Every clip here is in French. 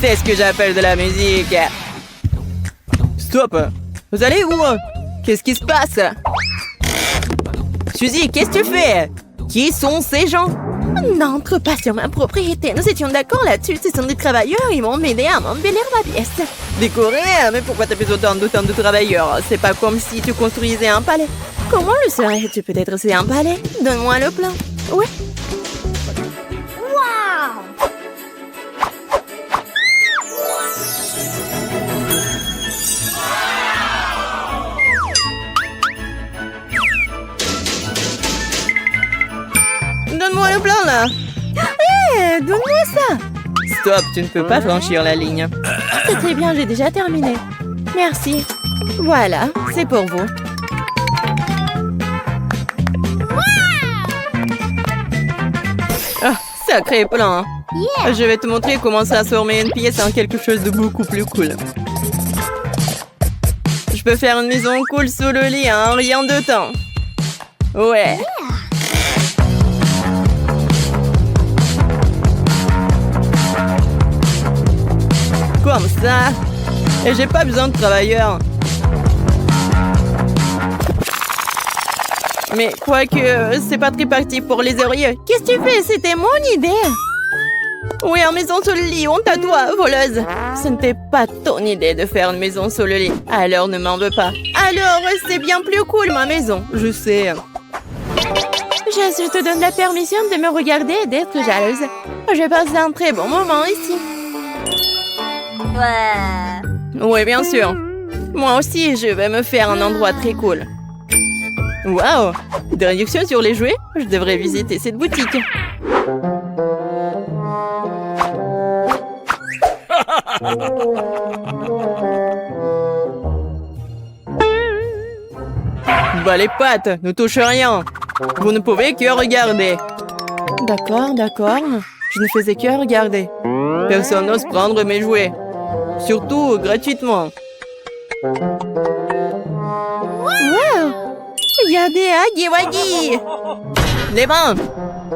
C'est ce que j'appelle de la musique. Stop! Vous allez où? Qu'est-ce qui se passe? Suzy, qu'est-ce que tu fais? Qui sont ces gens? N'entre pas sur ma propriété. Nous étions d'accord là-dessus. Ce sont des travailleurs. Ils vont m'aider à m'embellir ma pièce. Décoré? Mais pourquoi t'as besoin d'autant de travailleurs? C'est pas comme si tu construisais un palais. Comment le serais-tu? Peut-être c'est un palais. Donne-moi le plan. Oui. Donne-moi le plan, là. Hé, donne-moi ça. Stop, tu ne peux pas franchir la ligne. C'est très bien, j'ai déjà terminé. Merci. Voilà, c'est pour vous. Ah, sacré plan. Je vais te montrer comment transformer une pièce en quelque chose de beaucoup plus cool. Je peux faire une maison cool sous le lit en rien de temps. Ouais. Comme ça. Et j'ai pas besoin de travailleurs. Mais quoique, c'est pas très pratique pour les oreillers. Qu'est-ce que tu fais? C'était mon idée. Oui, en maison sous le lit, honte à toi, voleuse. Ce n'était pas ton idée de faire une maison sous le lit. Alors ne m'en veux pas. Alors, c'est bien plus cool, ma maison. Je sais. Je te donne la permission de me regarder et d'être jalouse. Je passe un très bon moment ici. Oui, bien sûr. Moi aussi, je vais me faire un endroit très cool. Waouh! Des réductions sur les jouets? Je devrais visiter cette boutique. Bah les pattes, ne touche rien. Vous ne pouvez que regarder. D'accord, d'accord. Je ne faisais que regarder. Personne n'ose prendre mes jouets. Surtout gratuitement. Wow! Il y a des Huggy Wuggy! Les mains!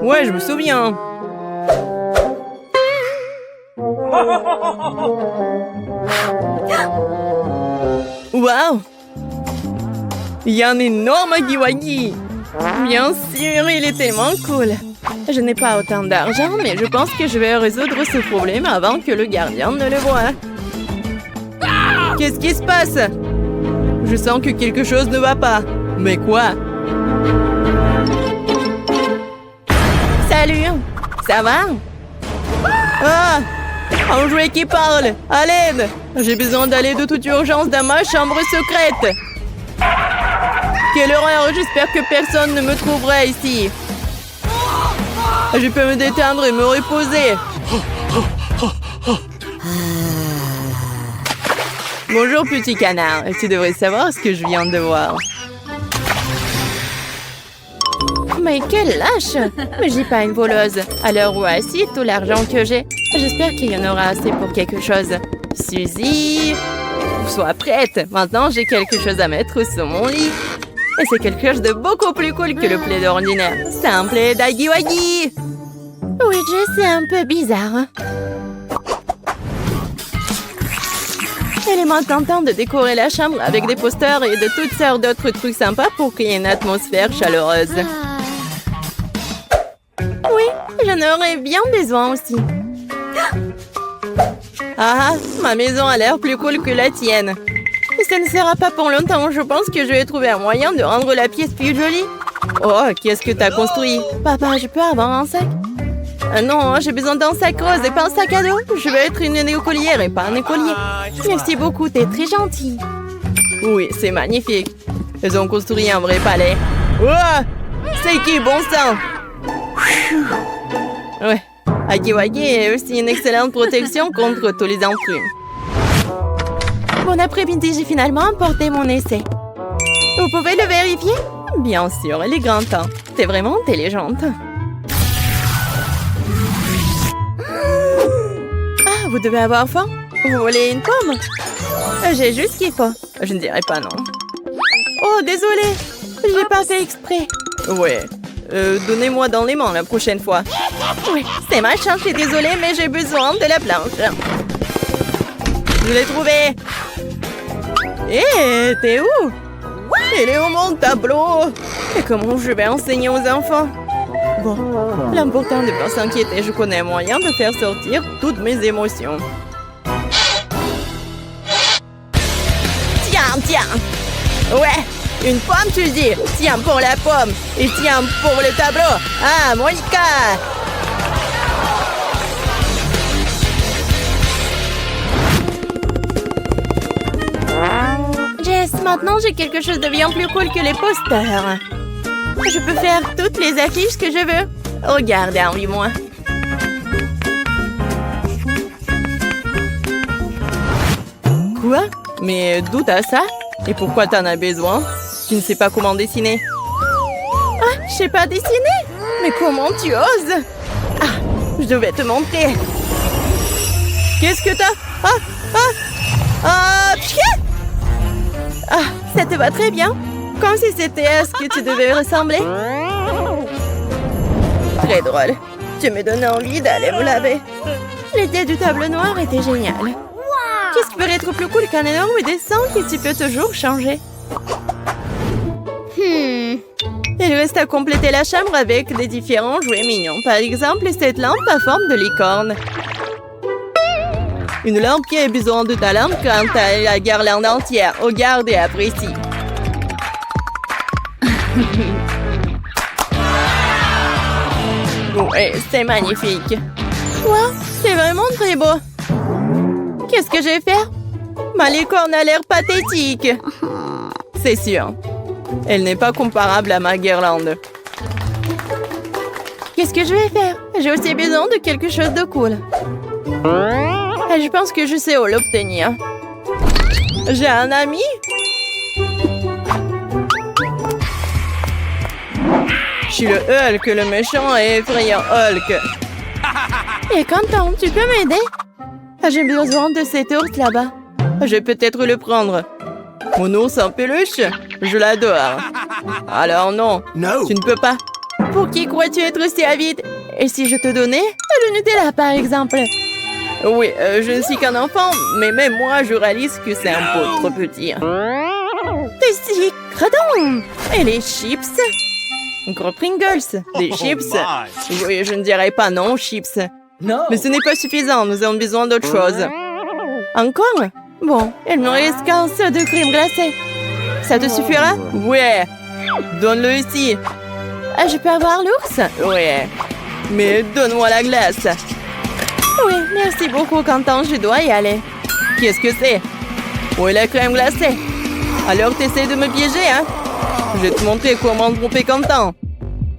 Ouais, je me souviens. Waouh! Il y a un énorme Huggy Wuggy! Bien sûr, il est tellement cool. Je n'ai pas autant d'argent, mais je pense que je vais résoudre ce problème avant que le gardien ne le voie. Qu'est-ce qui se passe? Je sens que quelque chose ne va pas. Mais quoi? Salut! Ça va? Ah! Un jouet qui parle! À l'aide! J'ai besoin d'aller de toute urgence dans ma chambre secrète! Quelle horreur! J'espère que personne ne me trouvera ici! Je peux me détendre et me reposer! Bonjour, petit canard. Tu devrais savoir ce que je viens de voir. Mais quelle lâche! Mais j'ai pas une voleuse. Alors voici tout l'argent que j'ai. J'espère qu'il y en aura assez pour quelque chose. Suzy, sois prête. Maintenant, j'ai quelque chose à mettre sur mon lit. Et c'est quelque chose de beaucoup plus cool que le plaid ordinaire. C'est un plaid d'Huggy Wuggy. Oui, c'est un peu bizarre. Il est maintenant temps de décorer la chambre avec des posters et de toutes sortes d'autres trucs sympas pour créer une atmosphère chaleureuse. Oui, j'en aurais bien besoin aussi. Ah, ma maison a l'air plus cool que la tienne. Et ça ne sera pas pour longtemps. Je pense que je vais trouver un moyen de rendre la pièce plus jolie. Oh, qu'est-ce que t'as construit? Papa, je peux avoir un sac? Non, j'ai besoin d'un sac rose et pas un sac à dos. Je veux être une écolière et pas un écolier. Merci beaucoup, t'es très gentil. Oui, c'est magnifique. Ils ont construit un vrai palais. Oh, c'est qui, bon sang? Ouais, Huggy Wuggy est aussi une excellente protection contre tous les intrus. Bon après-midi, j'ai finalement emporté mon essai. Vous pouvez le vérifier? Bien sûr, il est grand temps. T'es vraiment intelligente. Ah, vous devez avoir faim? Vous voulez une pomme? J'ai juste ce qu'il faut. Je ne dirais pas non. Oh, désolé. J'ai pas fait exprès. Ouais. Donnez-moi dans les mains la prochaine fois. Oui, c'est ma chance, je suis désolée, mais j'ai besoin de la planche. Je l'ai trouvé. Hé, t'es où? Il est où mon tableau? Et comment je vais enseigner aux enfants? Bon, l'important de ne pas s'inquiéter, je connais un moyen de faire sortir toutes mes émotions. Tiens, tiens! Ouais, une pomme tu dis? Tiens pour la pomme et tiens pour le tableau. Ah, Monica! Jess, maintenant j'ai quelque chose de bien plus cool que les posters. Je peux faire toutes les affiches que je veux. Regarde, envie-moi. Quoi? Mais d'où t'as ça? Et pourquoi t'en as besoin? Tu ne sais pas comment dessiner? Ah, je sais pas dessiner? Mais comment tu oses? Ah, je devais te montrer. Qu'est-ce que t'as? Ah, ça te va très bien. Comme si c'était à ce que tu devais ressembler. Très drôle. Tu me donnes envie d'aller me laver. L'idée du tableau noir était géniale. Qu'est-ce qui peut être plus cool qu'un énorme dessin que tu peux toujours changer? Il reste à compléter la chambre avec des différents jouets mignons. Par exemple, cette lampe à forme de licorne. Une lampe qui a besoin de ta lampe quand t'as la guirlande entière. Regarde et apprécie. Ouais, c'est magnifique. Wow, c'est vraiment très beau. Qu'est-ce que je vais faire? Ma licorne a l'air pathétique. C'est sûr. Elle n'est pas comparable à ma guirlande. Qu'est-ce que je vais faire? J'ai aussi besoin de quelque chose de cool. Et je pense que je sais où l'obtenir. J'ai un ami? Je suis le Hulk, le méchant et effrayant Hulk. Et Quentin, tu peux m'aider? J'ai besoin de cet ours là-bas. Je vais peut-être le prendre. Mon ours en peluche? Je l'adore. Alors non, tu ne peux pas. Pour qui crois-tu être si avide? Et si je te donnais le Nutella, par exemple? Oui, je ne suis qu'un enfant, mais même moi, je réalise que c'est un peu trop petit. Des sucres donc! Et les chips? Encore Pringles, des chips? Oui, je ne dirais pas non, chips. Non. Mais ce n'est pas suffisant, nous avons besoin d'autre chose. Encore? Bon, il me reste qu'un seul de crème glacée. Ça te suffira? Ouais. Donne-le ici. Ah, je peux avoir l'ours? Ouais. Mais donne-moi la glace. Oui, merci beaucoup, Quentin, je dois y aller. Qu'est-ce que c'est? Où est la crème glacée? Alors t'essaies de me piéger, hein? Je vais te montrer comment tromper Quentin.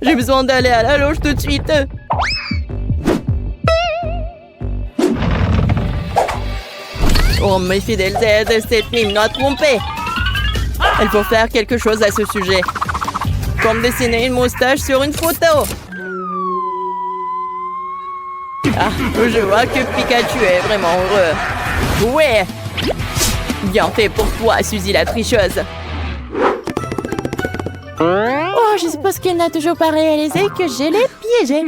J'ai besoin d'aller à la loge tout de suite. Oh, mes fidèles aides, cette mime m'a trompé. Il faut faire quelque chose à ce sujet. Comme dessiner une moustache sur une photo. Ah, je vois que Pikachu est vraiment heureux. Ouais. Bien fait pour toi, Suzy la tricheuse. Oh, je suppose qu'elle n'a toujours pas réalisé que je l'ai piégé.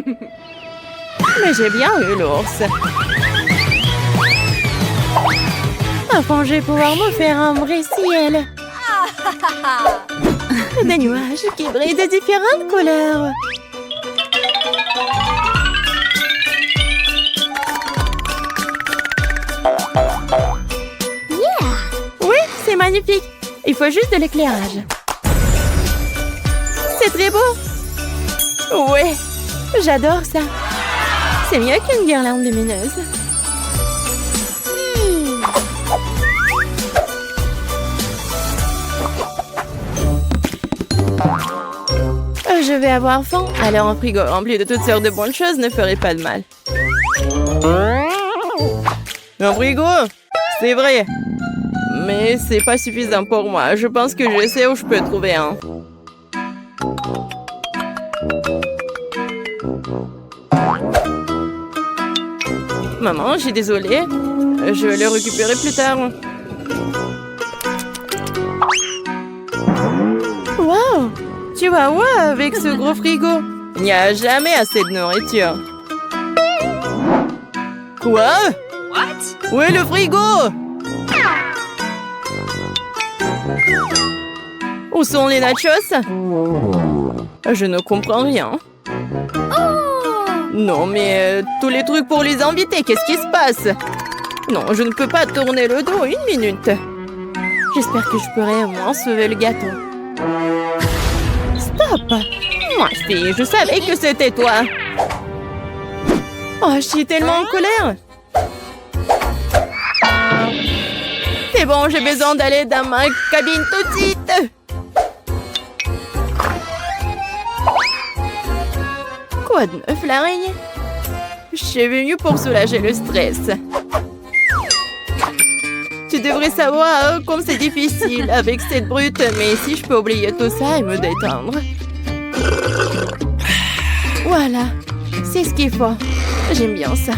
Mais j'ai bien eu l'ours. Enfin, je vais pouvoir me faire un vrai ciel. Des nuages qui brillent de différentes couleurs. Oui, c'est magnifique. Il faut juste de l'éclairage. C'est très beau. Oui, j'adore ça. C'est mieux qu'une guirlande lumineuse. Je vais avoir faim, alors un frigo rempli de toutes sortes de bonnes choses ne ferait pas de mal. Un frigo? C'est vrai. Mais c'est pas suffisant pour moi. Je pense que je sais où je peux trouver un. Maman, je suis désolée. Je vais le récupérer plus tard. Wow! Tu vas où avec ce gros frigo? Il n'y a jamais assez de nourriture. Quoi? What? Où est le frigo? Où sont les nachos? Je ne comprends rien. Non, mais tous les trucs pour les invités, qu'est-ce qui se passe? Non, je ne peux pas tourner le dos une minute. J'espère que je pourrai au moins sauver le gâteau. Stop! Moi, fille, je savais que c'était toi. Oh, je suis tellement en colère. C'est bon, j'ai besoin d'aller dans ma cabine tout de suite. Quoi de neuf, l'araignée? Je suis venue pour soulager le stress. Tu devrais savoir comme c'est difficile avec cette brute, mais si je peux oublier tout ça et me détendre. Voilà, c'est ce qu'il faut. J'aime bien ça.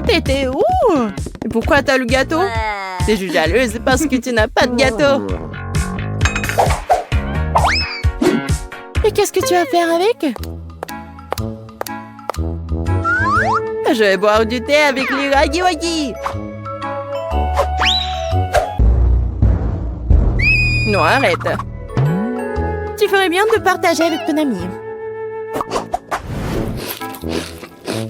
T'étais où? Et pourquoi t'as le gâteau? T'es juste jalouse parce que tu n'as pas de gâteau. Et qu'est-ce que tu vas faire avec? Je vais boire du thé avec les Waggy Waggy. Non, arrête. Tu ferais bien de partager avec ton ami.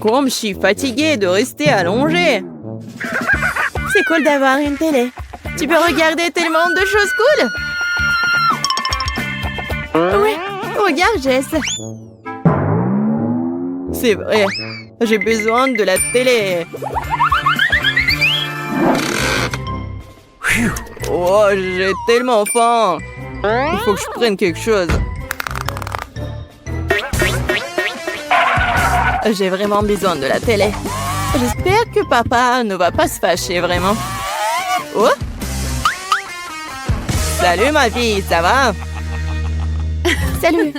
Comme je suis fatiguée de rester allongée. C'est cool d'avoir une télé. Tu peux regarder tellement de choses cool. Oui, regarde Jess. C'est vrai. J'ai besoin de la télé. Oh, j'ai tellement faim. Il faut que je prenne quelque chose. J'ai vraiment besoin de la télé. J'espère que papa ne va pas se fâcher, vraiment. Oh! Salut, ma fille, ça va? Salut.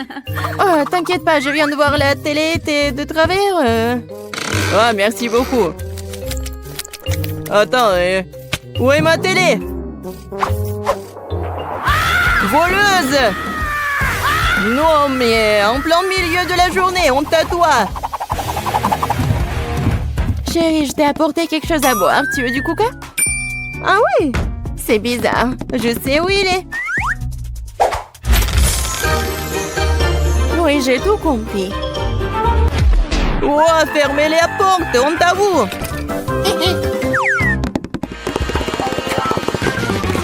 Oh, t'inquiète pas, je viens de voir la télé, t'es de travers. Oh, merci beaucoup. Attends, où est ma télé? Voleuse! Non, mais en plein milieu de la journée, honte à toi. Chérie, je t'ai apporté quelque chose à boire. Tu veux du coca? Ah oui? C'est bizarre. Je sais où il est. Oui, j'ai tout compris. Oh, fermez la porte, honte à vous.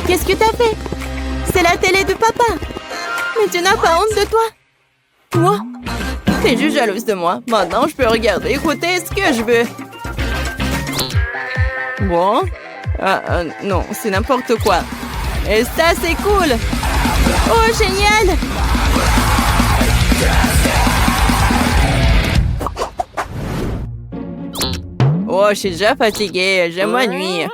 Qu'est-ce que t'as fait? C'est la télé de papa. Mais tu n'as pas honte de toi? Moi? T'es juste jalouse de moi. Maintenant, je peux regarder, écouter ce que je veux. Bon. Non, c'est n'importe quoi. Et ça, c'est cool. Oh, génial! Oh, je suis déjà fatiguée. Je m'ennuie.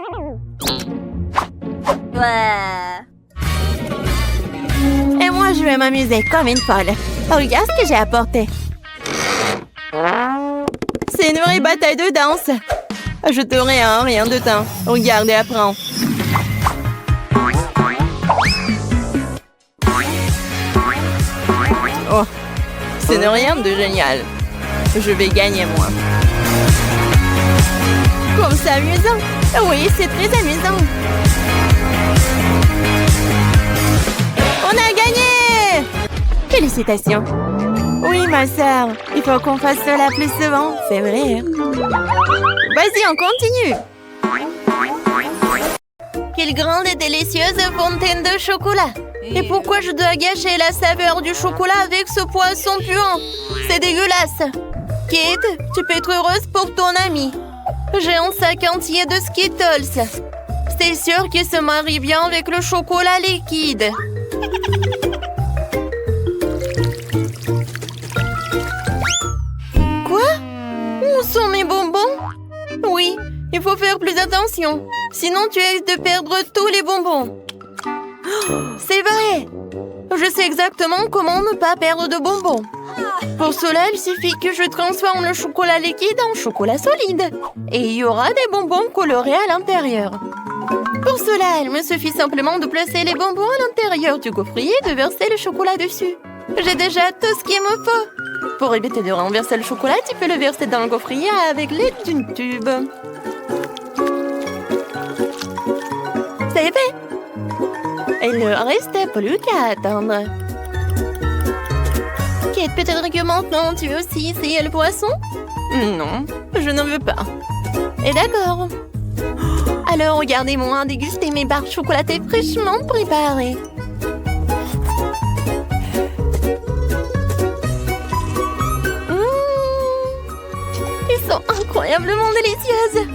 Et moi, je vais m'amuser comme une folle. Regarde ce que j'ai apporté. C'est une vraie bataille de danse. Je te rien de temps. Regarde et apprends. Oh, ce n'est rien de génial. Je vais gagner, moi. Comme c'est amusant. Oui, c'est très amusant. On a gagné! Félicitations. Oui, ma sœur. Il faut qu'on fasse cela plus souvent. C'est vrai. Vas-y, on continue. Quelle grande et délicieuse fontaine de chocolat. Et pourquoi je dois gâcher la saveur du chocolat avec ce poisson puant? C'est dégueulasse. Kate, tu peux être heureuse pour ton ami. J'ai un sac entier de Skittles. C'est sûr qu'il se marie bien avec le chocolat liquide. Quoi? Où sont mes bonbons? Oui, il faut faire plus attention. Sinon, tu risques de perdre tous les bonbons. C'est vrai! Je sais exactement comment ne pas perdre de bonbons. Pour cela, il suffit que je transforme le chocolat liquide en chocolat solide. Et il y aura des bonbons colorés à l'intérieur. Pour cela, il me suffit simplement de placer les bonbons à l'intérieur du gaufrier et de verser le chocolat dessus. J'ai déjà tout ce qu'il me faut. Pour éviter de renverser le chocolat, tu peux le verser dans le gaufrier avec l'aide d'une tube. C'est fait. Il ne reste plus qu'à attendre. Kate, peut-être que maintenant tu veux aussi essayer le poisson? Non, je n'en veux pas. Et d'accord. Alors regardez-moi déguster mes barres chocolatées fraîchement préparées. Ils sont incroyablement délicieuses.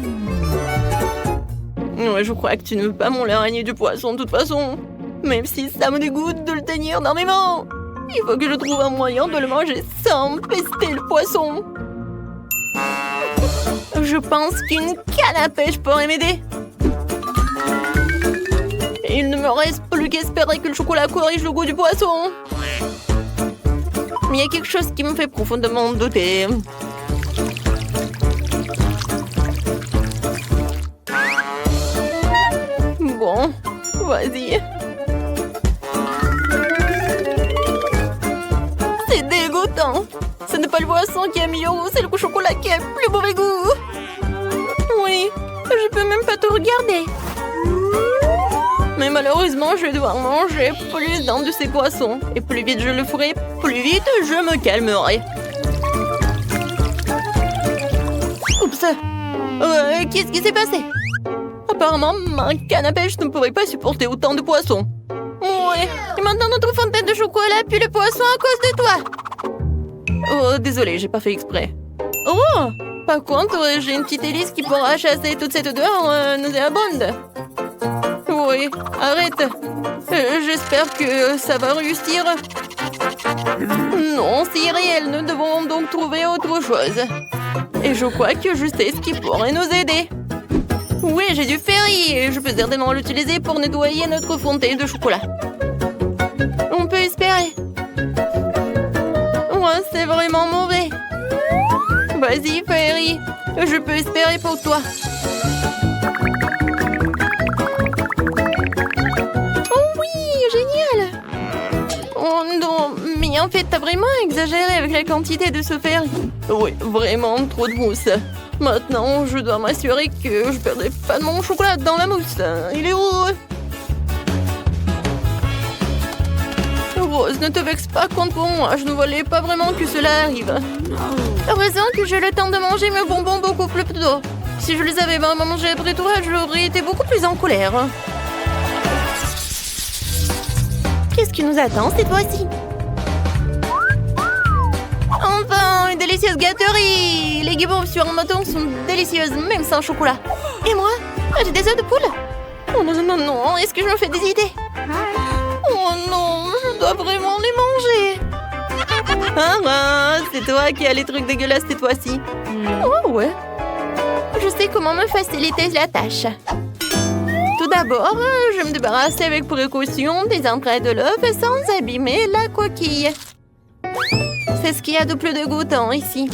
Ouais, je crois que tu ne veux pas mon l'araignée du poisson de toute façon. Même si ça me dégoûte de le tenir dans mes mains. Il faut que je trouve un moyen de le manger sans pester le poisson. Je pense qu'une canne à pêche pourrait m'aider. Il ne me reste plus qu'espérer que le chocolat corrige le goût du poisson. Mais il y a quelque chose qui me fait profondément douter. Bon, vas-y. C'est dégoûtant. Ce n'est pas le poisson qui a meilleur goût, c'est le chocolat qui a le plus mauvais goût. Oui, je peux même pas te regarder. Mais malheureusement, je vais devoir manger plus d'un de ces poissons. Et plus vite je le ferai, plus vite je me calmerai. Oups. Qu'est-ce qui s'est passé? Apparemment, ma canne à pêche ne pourrait pas supporter autant de poissons. Ouais, et maintenant notre fontaine de chocolat pue le poisson à cause de toi. Oh, désolé, j'ai pas fait exprès. Oh, par contre, j'ai une petite hélice qui pourra chasser toute cette odeur nauséabonde. Oui, arrête. J'espère que ça va réussir. Non, c'est irréel. Nous devons donc trouver autre chose. Et je crois que je sais ce qui pourrait nous aider. Oui, j'ai du ferry et je peux certainement l'utiliser pour nettoyer notre fontaine de chocolat. On peut espérer. Ouais, c'est vraiment mauvais. Vas-y, Ferry. Je peux espérer pour toi. Oh oui, génial. Oh non, mais en fait, t'as vraiment exagéré avec la quantité de ce Ferry. Oui, vraiment trop de mousse. Maintenant, je dois m'assurer que je perdrai pas de mon chocolat dans la mousse. Il est où? Rose, ne te vexe pas contre moi. Je ne voulais pas vraiment que cela arrive. Heureusement que j'ai le temps de manger mes bonbons beaucoup plus tôt. Si je les avais vraiment mangés après toi, j'aurais été beaucoup plus en colère. Qu'est-ce qui nous attend cette fois-ci? Enfin, une délicieuse gâterie! Les guimauves sur un bâton sont délicieuses, même sans chocolat. Et moi? J'ai des œufs de poule? Oh non, non, non, est-ce que je me fais des idées? Oh non, je dois vraiment les manger. Ah, c'est toi qui as les trucs dégueulasses cette fois-ci. Oh ouais. Je sais comment me faciliter la tâche. Tout d'abord, je vais me débarrasser avec précaution des entrailles de l'œuf sans abîmer la coquille. C'est ce qu'il y a de plus dégoûtant ici.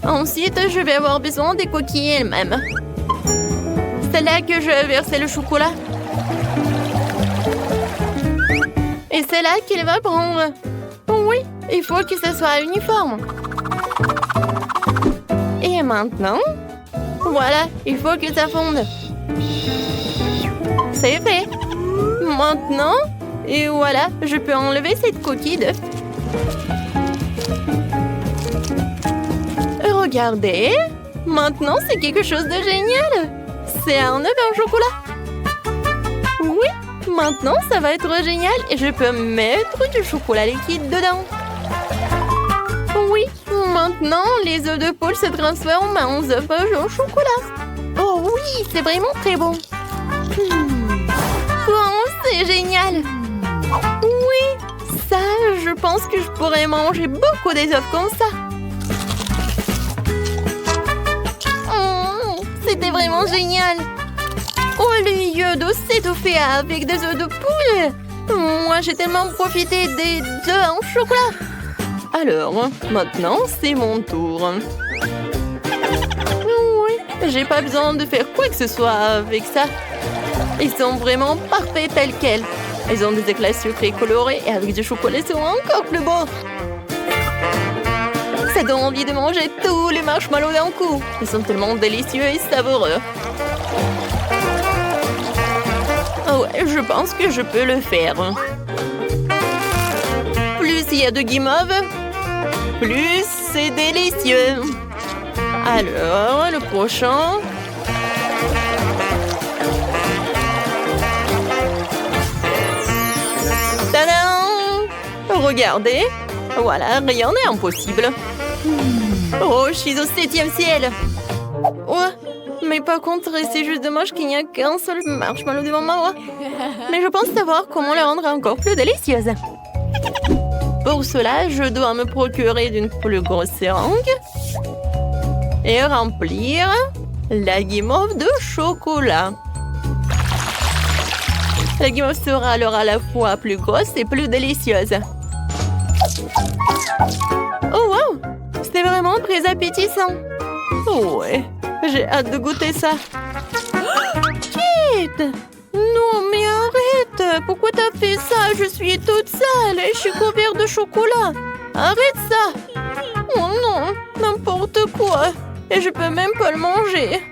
Ensuite, je vais avoir besoin des coquilles elles-mêmes. C'est là que je vais verser le chocolat. Et c'est là qu'il va prendre. Oui, il faut que ce soit uniforme. Et maintenant, voilà, il faut que ça fonde. C'est fait. Maintenant, et voilà, je peux enlever cette coquille d'œuf. Regardez, maintenant c'est quelque chose de génial. C'est un œuf en chocolat. Oui, maintenant ça va être génial et je peux mettre du chocolat liquide dedans. Oui, maintenant les œufs de poule se transforment en œufs au chocolat. Oh oui, c'est vraiment très bon. Oh, c'est génial. Oui, ça, je pense que je pourrais manger beaucoup des œufs comme ça. C'était vraiment génial. Au lieu de s'étouffer avec des œufs de poule, moi j'ai tellement profité des œufs en chocolat. Alors, maintenant c'est mon tour. Oui, j'ai pas besoin de faire quoi que ce soit avec ça. Ils sont vraiment parfaits tels quels. Ils ont des éclats sucrés colorés et avec du chocolat ils sont encore plus beaux. Ça donne envie de manger tous les marshmallows d'un coup. Ils sont tellement délicieux et savoureux. Oh ouais, je pense que je peux le faire. Plus il y a de guimauve, plus c'est délicieux. Alors, le prochain. Tadam! Regardez. Voilà, rien n'est impossible. Oh, je suis au 7e ciel. Ouais, mais par contre, c'est juste dommage qu'il n'y a qu'un seul marshmallow devant moi. Mais je pense savoir comment le rendre encore plus délicieuse. Pour cela, je dois me procurer d'une plus grosse seringue et remplir la guimauve de chocolat. La guimauve sera alors à la fois plus grosse et plus délicieuse. Oh wow! C'est vraiment très appétissant. Oh ouais, j'ai hâte de goûter ça. Kate! Non mais arrête! Pourquoi t'as fait ça? Je suis toute sale et je suis couverte de chocolat. Arrête ça! Oh non, n'importe quoi. Et je peux même pas le manger.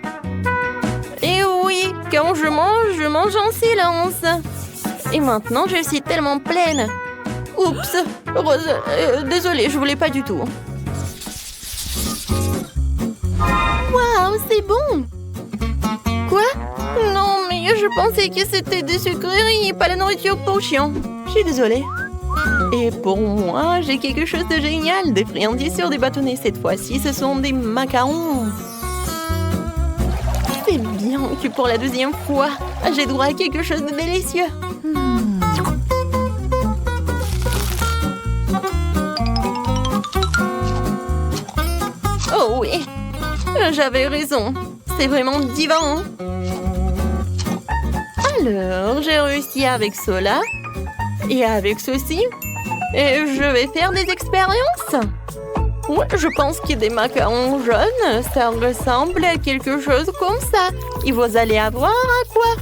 Et oui, quand je mange en silence. Et maintenant, je suis tellement pleine. Oups, Rose, désolée, je voulais pas du tout. Waouh, c'est bon! Quoi? Non, mais je pensais que c'était des sucreries, pas la nourriture pour chiens. Je suis désolée. Et pour moi, j'ai quelque chose de génial. Des friandises sur des bâtonnets. Cette fois-ci, ce sont des macarons. C'est bien que pour la 2e fois, j'ai droit à quelque chose de délicieux. Oh oui, j'avais raison. C'est vraiment divin. Alors, j'ai réussi avec cela et avec ceci. Et je vais faire des expériences. Ouais, je pense que des macarons jaunes, ça ressemble à quelque chose comme ça. Et vous allez avoir à quoi?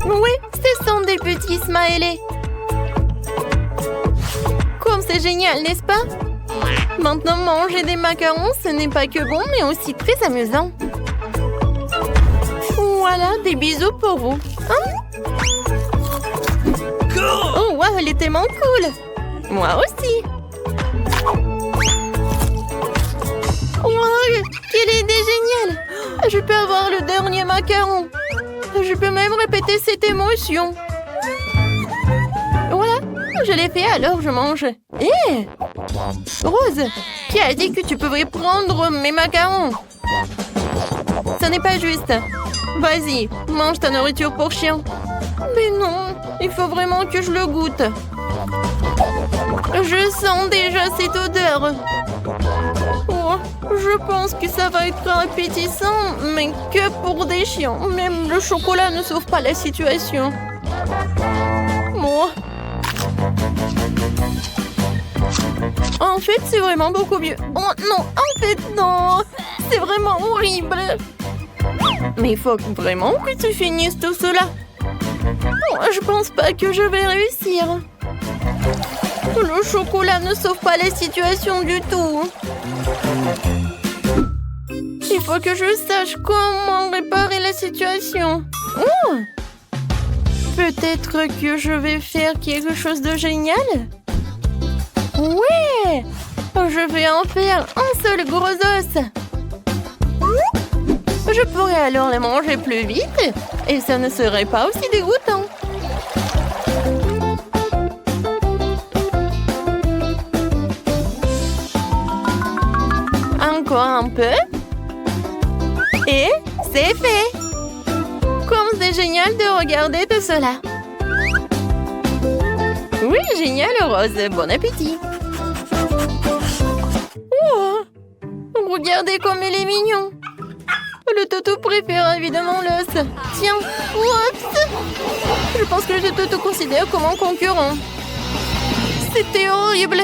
Oui, ce sont des petits smileys. Comme c'est génial, n'est-ce pas? Maintenant, manger des macarons, ce n'est pas que bon, mais aussi très amusant. Voilà, des bisous pour vous. Hein? Oh, wow, elle est tellement cool. Moi aussi. Wow, quelle idée géniale. Je peux avoir le dernier macaron. Je peux même répéter cette émotion. Voilà, je l'ai fait, alors je mange. Hé! Rose, qui a dit que tu pouvais prendre mes macarons? Ce n'est pas juste. Vas-y, mange ta nourriture pour chien. Mais non, il faut vraiment que je le goûte. Je sens déjà cette odeur. Oh, je pense que ça va être appétissant, mais que pour des chiens. Même le chocolat ne sauve pas la situation. Moi. En fait, c'est vraiment beaucoup mieux. Oh non, en fait, non. C'est vraiment horrible. Mais il faut vraiment que tu finisses tout cela. Oh, je pense pas que je vais réussir. Le chocolat ne sauve pas la situation du tout. Il faut que je sache comment réparer la situation. Oh! Peut-être que je vais faire quelque chose de génial. Ouais! Je vais en faire un seul gros os. Je pourrais alors les manger plus vite et ça ne serait pas aussi dégoûtant. Encore un peu. Et c'est fait. Comme c'est génial de regarder tout cela. Oui, génial, Rose. Bon appétit. Oh, regardez comme il est mignon. Le toutou préfère évidemment l'os. Tiens, oups. Je pense que le toutou considère comme un concurrent. C'était horrible.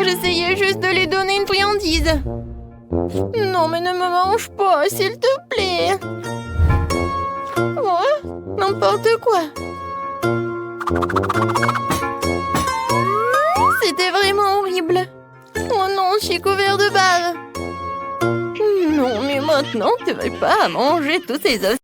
J'essayais juste de lui donner une friandise. Non, mais ne me mange pas, s'il te plaît. Oh, n'importe quoi. Oh non, je suis couvert de bave. Non, mais maintenant, tu vas pas manger tous ces œufs